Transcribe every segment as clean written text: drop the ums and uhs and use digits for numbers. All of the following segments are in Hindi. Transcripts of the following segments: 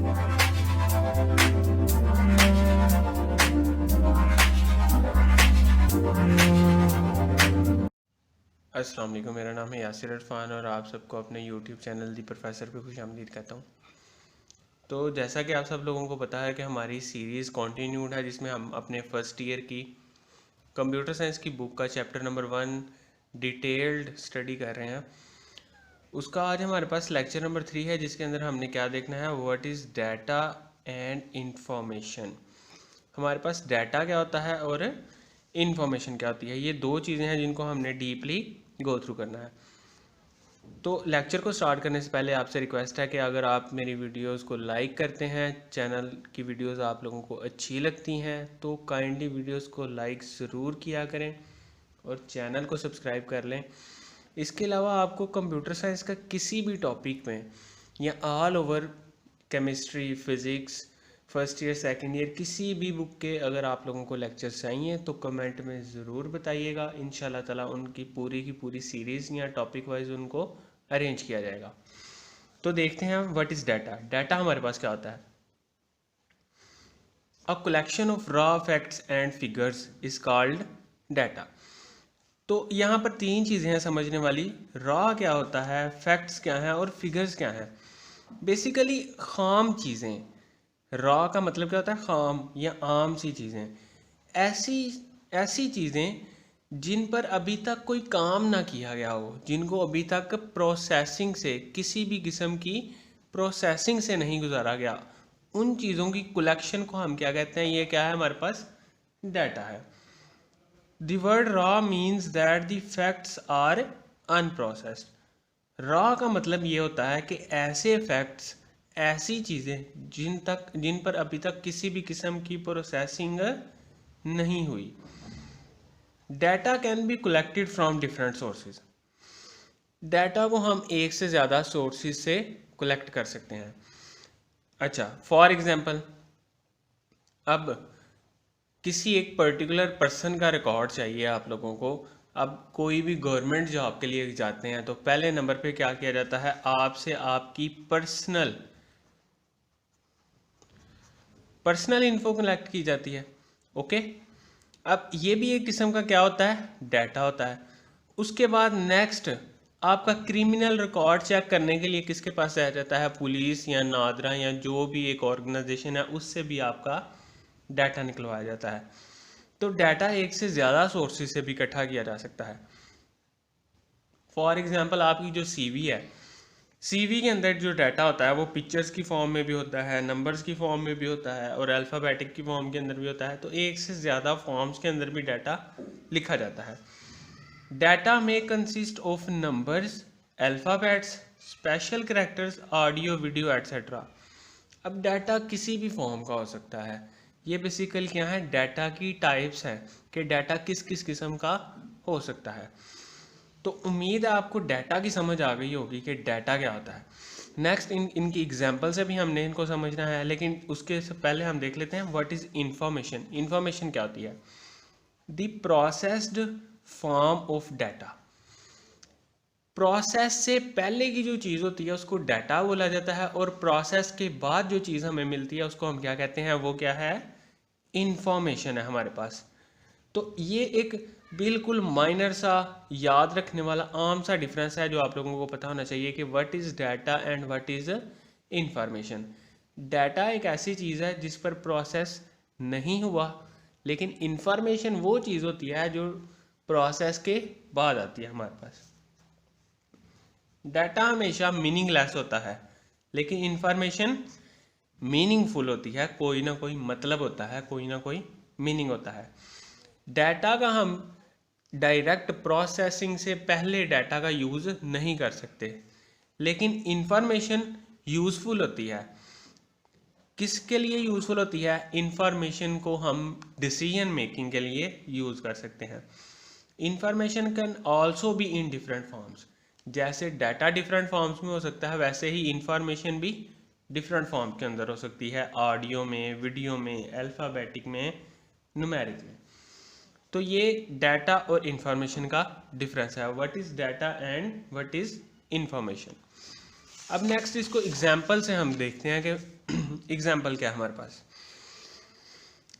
अस्सलाम वालेकुम, मेरा नाम है यासिर इरफान और आप सबको अपने यूट्यूब चैनल दी प्रोफेसर पे खुशामदीद कहता हूँ। तो जैसा कि आप सब लोगों को पता है कि हमारी सीरीज़ कॉन्टीन्यूड है, जिसमें हम अपने फर्स्ट ईयर की कंप्यूटर साइंस की बुक का चैप्टर नंबर 1 डिटेल्ड स्टडी कर रहे हैं। उसका आज हमारे पास लेक्चर नंबर 3 है, जिसके अंदर हमने क्या देखना है, what is data and information. हमारे पास डाटा क्या होता है और इंफॉर्मेशन क्या होती है, ये दो चीज़ें हैं जिनको हमने डीपली गो थ्रू करना है। तो लेक्चर को स्टार्ट करने से पहले आपसे रिक्वेस्ट है कि अगर आप मेरी वीडियोस को लाइक करते हैं, चैनल की वीडियोस आप लोगों को अच्छी लगती हैं, तो काइंडली वीडियोस को लाइक ज़रूर किया करें और चैनल को सब्सक्राइब कर लें। इसके अलावा आपको कंप्यूटर साइंस का किसी भी टॉपिक में या all over chemistry, physics, first year second year किसी भी बुक के अगर आप लोगों को लेक्चर्स चाहिए तो कमेंट में ज़रूर बताइएगा। इंशाल्लाह ताला उनकी पूरी की पूरी सीरीज़ या टॉपिक वाइज उनको अरेंज किया जाएगा। तो देखते हैं व्हाट इज़ डाटा। डाटा हमारे पास क्या होता है? A collection of raw facts and figures is called data. तो यहाँ पर तीन चीज़ें हैं समझने वाली। रॉ क्या होता है, फैक्ट्स क्या हैं और फिगर्स क्या हैं। बेसिकली खाम चीज़ें। रॉ का मतलब क्या होता है, खाम या आम सी चीज़ें, ऐसी ऐसी चीज़ें जिन पर अभी तक कोई काम ना किया गया हो, जिनको अभी तक प्रोसेसिंग से, किसी भी किस्म की प्रोसेसिंग से नहीं गुजारा गया, उन चीज़ों की कलेक्शन को हम क्या कहते हैं, ये क्या है, हमारे पास डाटा है। The word raw means that the facts are unprocessed. Raw का मतलब ये होता है कि ऐसे फैक्ट्स, ऐसी चीज़ें जिन पर अभी तक किसी भी किस्म की प्रोसेसिंग नहीं हुई। Data can be collected from different sources. Data को हम एक से ज़्यादा सोर्सेज से कलेक्ट कर सकते हैं। अच्छा, फॉर एग्जांपल, अब किसी एक पर्टिकुलर पर्सन का रिकॉर्ड चाहिए आप लोगों को। अब कोई भी गवर्नमेंट जॉब के लिए जाते हैं तो पहले नंबर पे क्या किया जाता है, आपसे आपकी पर्सनल इन्फो कलेक्ट की जाती है। ओके, अब ये भी एक किस्म का क्या होता है, डाटा होता है। उसके बाद नेक्स्ट, आपका क्रिमिनल रिकॉर्ड चेक करने के लिए किसके पास जाया जाता है, पुलिस या नादरा या जो भी एक ऑर्गेनाइजेशन है, उससे भी आपका डाटा निकलवाया जाता है। तो डाटा एक से ज़्यादा सोर्सेज से भी इकट्ठा किया जा सकता है। फॉर एग्जांपल, आपकी जो सीवी है, सीवी के अंदर जो डाटा होता है वो पिक्चर्स की फॉर्म में भी होता है, नंबर्स की फॉर्म में भी होता है और अल्फ़ाबेटिक की फॉर्म के अंदर भी होता है। तो एक से ज़्यादा फॉर्म्स के अंदर भी डाटा लिखा जाता है। डाटा में consist of numbers, alphabets, special characters, audio, video etcetera. अब डाटा किसी भी फॉर्म का हो सकता है। ये बेसिकली क्या है, डाटा की टाइप्स हैं कि डाटा किस किस किस्म का हो सकता है। तो उम्मीद है आपको डाटा की समझ आ गई होगी कि डाटा क्या होता है। नेक्स्ट इनकी एग्जांपल से भी हमने इनको समझना है, लेकिन उसके से पहले हम देख लेते हैं व्हाट इज़ इंफॉर्मेशन। इंफॉर्मेशन क्या होती है? The processed form of data. Process से पहले की जो चीज़ होती है उसको डाटा बोला जाता है, और प्रोसेस के बाद जो चीज़ हमें मिलती है उसको हम क्या कहते हैं, वो क्या है, इंफॉर्मेशन है हमारे पास। तो ये एक बिल्कुल माइनर सा, याद रखने वाला आम सा डिफरेंस है जो आप लोगों को पता होना चाहिए कि what is data and what is information. Data एक ऐसी चीज़ है जिस पर प्रोसेस नहीं हुआ, लेकिन इंफॉर्मेशन वो चीज़ होती है जो प्रोसेस के बाद आती है हमारे पास। डाटा हमेशा मीनिंगलेस होता है, लेकिन इंफॉर्मेशन मीनिंगफुल होती है। कोई ना कोई मतलब होता है, कोई ना कोई मीनिंग होता है। डाटा का हम डायरेक्ट प्रोसेसिंग से पहले डाटा का यूज़ नहीं कर सकते, लेकिन इंफॉर्मेशन यूज़फुल होती है। किसके लिए यूज़फुल होती है? इंफॉर्मेशन को हम डिसीजन मेकिंग के लिए यूज़ कर सकते हैं। Information can also be in different forms. जैसे डाटा डिफरेंट फॉर्म्स में हो सकता है, वैसे ही इंफॉर्मेशन भी डिफरेंट फॉर्म के अंदर हो सकती है, ऑडियो में, वीडियो में, अल्फ़ाबेटिक में, न्यूमेरिक में। तो ये डाटा और इंफॉर्मेशन का डिफरेंस है। What is data and what is information. अब नेक्स्ट इसको एग्जांपल से हम देखते हैं कि एग्जाम्पल क्या है हमारे पास।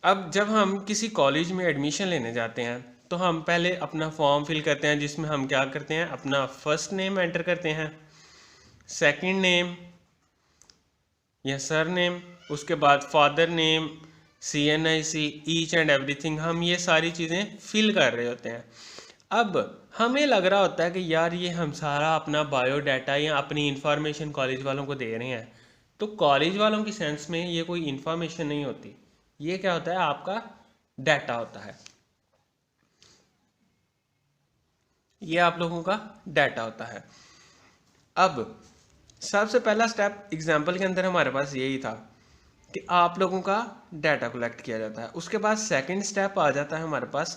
अब जब हम किसी कॉलेज में एडमिशन लेने जाते हैं तो हम पहले अपना फॉर्म फिल करते हैं, जिसमें हम क्या करते हैं, अपना फर्स्ट नेम एंटर करते हैं, सेकंड नेम या सर नेम, उसके बाद father name, CNIC, each and everything, हम ये सारी चीज़ें फिल कर रहे होते हैं। अब हमें लग रहा होता है कि यार ये हम सारा अपना बायोडाटा या अपनी इंफॉर्मेशन कॉलेज वालों को दे रहे हैं, तो कॉलेज वालों की सेंस में ये कोई इंफॉर्मेशन नहीं होती, ये क्या होता है, आपका डाटा होता है, ये आप लोगों का डाटा होता है। अब सबसे पहला स्टेप एग्जाम्पल के अंदर हमारे पास यही था कि आप लोगों का डाटा कलेक्ट किया जाता है। उसके बाद सेकंड स्टेप आ जाता है हमारे पास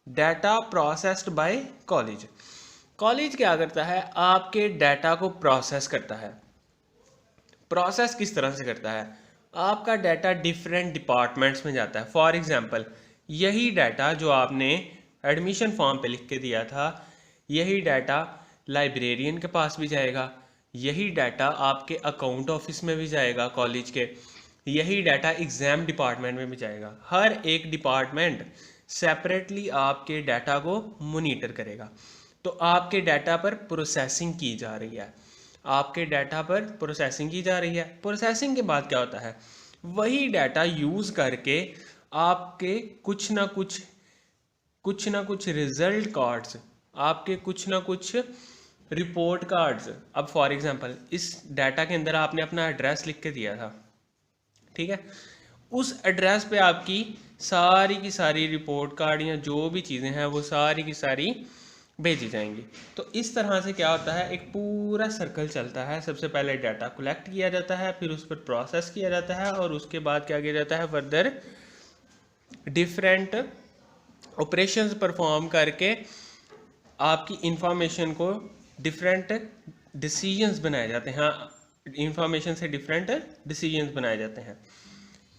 data processed by college. College क्या करता है, आपके डाटा को प्रोसेस करता है। प्रोसेस किस तरह से करता है, आपका डाटा डिफरेंट डिपार्टमेंट्स में जाता है। फॉर एग्जांपल, यही डाटा जो आपने एडमिशन फॉर्म पे लिख के दिया था, यही डाटा लाइब्रेरियन के पास भी जाएगा, यही डाटा आपके अकाउंट ऑफिस में भी जाएगा कॉलेज के, यही डाटा एग्ज़ाम डिपार्टमेंट में भी जाएगा। हर एक डिपार्टमेंट सेपरेटली आपके डाटा को मॉनिटर करेगा। तो आपके डाटा पर प्रोसेसिंग की जा रही है, आपके डाटा पर प्रोसेसिंग की जा रही है। प्रोसेसिंग के बाद क्या होता है, वही डाटा यूज़ करके आपके कुछ ना कुछ रिजल्ट कार्ड्स, आपके कुछ ना कुछ रिपोर्ट कार्ड्स। अब फॉर एग्जांपल इस डाटा के अंदर आपने अपना एड्रेस लिख के दिया था, ठीक है, उस एड्रेस पे आपकी सारी की सारी रिपोर्ट कार्ड या जो भी चीज़ें हैं वो सारी की सारी भेजी जाएंगी। तो इस तरह से क्या होता है, एक पूरा सर्कल चलता है। सबसे पहले डाटा कलेक्ट किया जाता है, फिर उस पर प्रोसेस किया जाता है, और उसके बाद क्या किया जाता है, फर्दर डिफरेंट ऑपरेशंस परफॉर्म करके आपकी इंफॉर्मेशन को डिफरेंट डिसीजंस बनाए जाते हैं। हाँ, इंफॉर्मेशन से डिफरेंट डिसीजंस बनाए जाते हैं।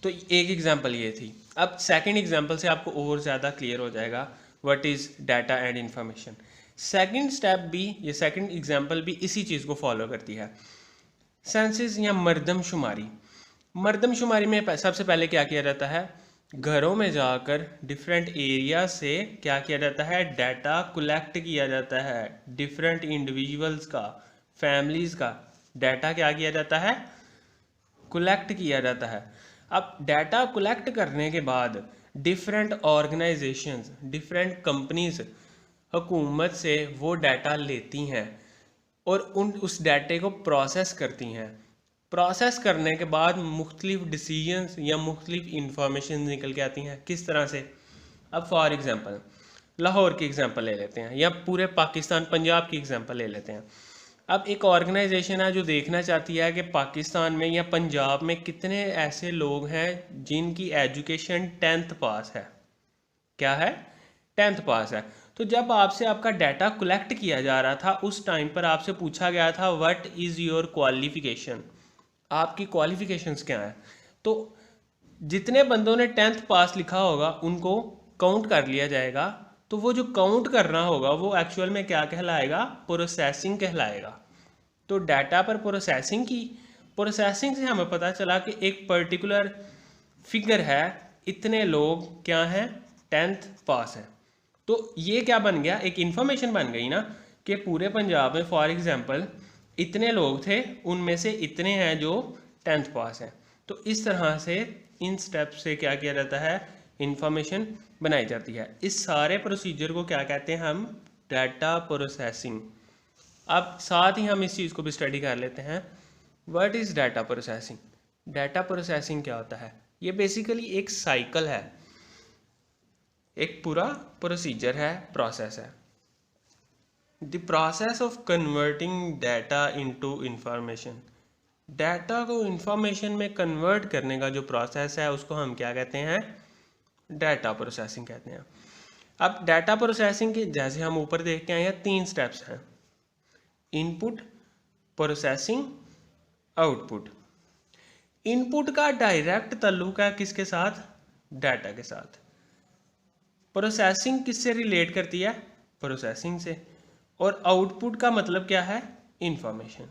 तो एक एग्जांपल ये थी। अब सेकंड एग्जांपल से आपको और ज़्यादा क्लियर हो जाएगा what is data and information. Second step भी, ये सेकंड एग्जांपल भी इसी चीज़ को फॉलो करती है। सेंसस या मरदमशुमारी। मरदमशुमारी में सबसे पहले क्या किया जाता है, घरों में जाकर डिफरेंट एरिया से क्या किया जाता है, डाटा कलेक्ट किया जाता है। डिफरेंट इंडिविजुअल्स का, फैमिलीज़ का डाटा क्या किया जाता है, कलेक्ट किया जाता है। अब डाटा कलेक्ट करने के बाद डिफरेंट ऑर्गेनाइजेशंस, डिफरेंट कंपनीज हुकूमत से वो डाटा लेती हैं और उस डाटे को प्रोसेस करती हैं। प्रोसेस करने के बाद मुख्तलिफ डिसीजंस या मुख्तलिफ इंफॉर्मेशन निकल के आती हैं। किस तरह से, अब फॉर एग्जांपल लाहौर की एग्जांपल ले लेते हैं, या पूरे पाकिस्तान पंजाब की एग्जांपल ले लेते हैं। अब एक ऑर्गेनाइजेशन है जो देखना चाहती है कि पाकिस्तान में या पंजाब में कितने ऐसे लोग हैं जिनकी एजुकेशन 10th पास है। क्या है, 10th पास है। तो जब आपसे आपका डाटा कलेक्ट किया जा रहा था, उस टाइम पर आपसे पूछा गया था व्हाट इज़ योर क्वालिफिकेशन, आपकी क्वालिफिकेशंस क्या हैं। तो जितने बंदों ने 10th पास लिखा होगा उनको काउंट कर लिया जाएगा। तो वो जो काउंट करना होगा वो एक्चुअल में क्या कहलाएगा, प्रोसेसिंग कहलाएगा। तो डाटा पर प्रोसेसिंग की, प्रोसेसिंग से हमें पता चला कि एक पर्टिकुलर फिगर है, इतने लोग क्या हैं, 10th पास है। तो ये क्या बन गया, एक इंफॉर्मेशन बन गई ना, कि पूरे पंजाब में फॉर एग्जांपल इतने लोग थे, उनमें से इतने हैं जो 10th पास हैं। तो इस तरह से इन स्टेप से क्या किया जाता है, इंफॉर्मेशन बनाई जाती है। इस सारे प्रोसीजर को क्या कहते हैं हम, डाटा प्रोसेसिंग। अब साथ ही हम इस चीज़ को भी स्टडी कर लेते हैं, what is data processing. Data processing क्या होता है, ये बेसिकली एक साइकिल है, एक पूरा प्रोसीजर है, प्रोसेस है। The process of converting data into information. Data को इंफॉर्मेशन में कन्वर्ट करने का जो प्रोसेस है उसको हम क्या कहते हैं, डाटा प्रोसेसिंग कहते हैं। अब डाटा प्रोसेसिंग के जैसे हम ऊपर देख के आए हैं 3 स्टेप्स हैं, इनपुट, प्रोसेसिंग, आउटपुट। इनपुट का डायरेक्ट ताल्लुक है किसके साथ, डाटा के साथ। प्रोसेसिंग किससे रिलेट करती है, प्रोसेसिंग से। और आउटपुट का मतलब क्या है, इंफॉर्मेशन।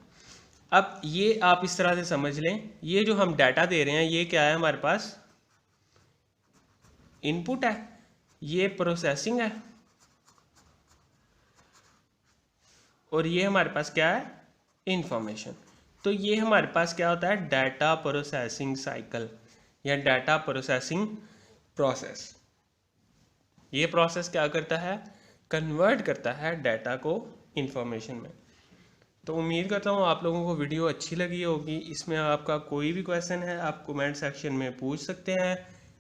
अब ये आप इस तरह से समझ लें, ये जो हम डाटा दे रहे हैं ये क्या है, हमारे पास इनपुट है, ये प्रोसेसिंग है, और ये हमारे पास क्या है, इंफॉर्मेशन। तो ये हमारे पास क्या होता है, डाटा प्रोसेसिंग साइकिल या डाटा प्रोसेसिंग प्रोसेस। ये प्रोसेस क्या करता है, कन्वर्ट करता है डाटा को इंफॉर्मेशन में। तो उम्मीद करता हूँ आप लोगों को वीडियो अच्छी लगी होगी। इसमें आपका कोई भी क्वेश्चन है आप कमेंट सेक्शन में पूछ सकते हैं।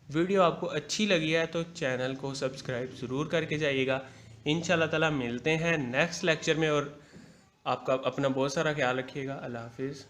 वीडियो आपको अच्छी लगी है तो चैनल को सब्सक्राइब ज़रूर करके जाइएगा। इंशाल्लाह ताला मिलते हैं नेक्स्ट लेक्चर में, और आपका अपना बहुत सारा ख्याल रखिएगा। अल्लाह हाफिज़।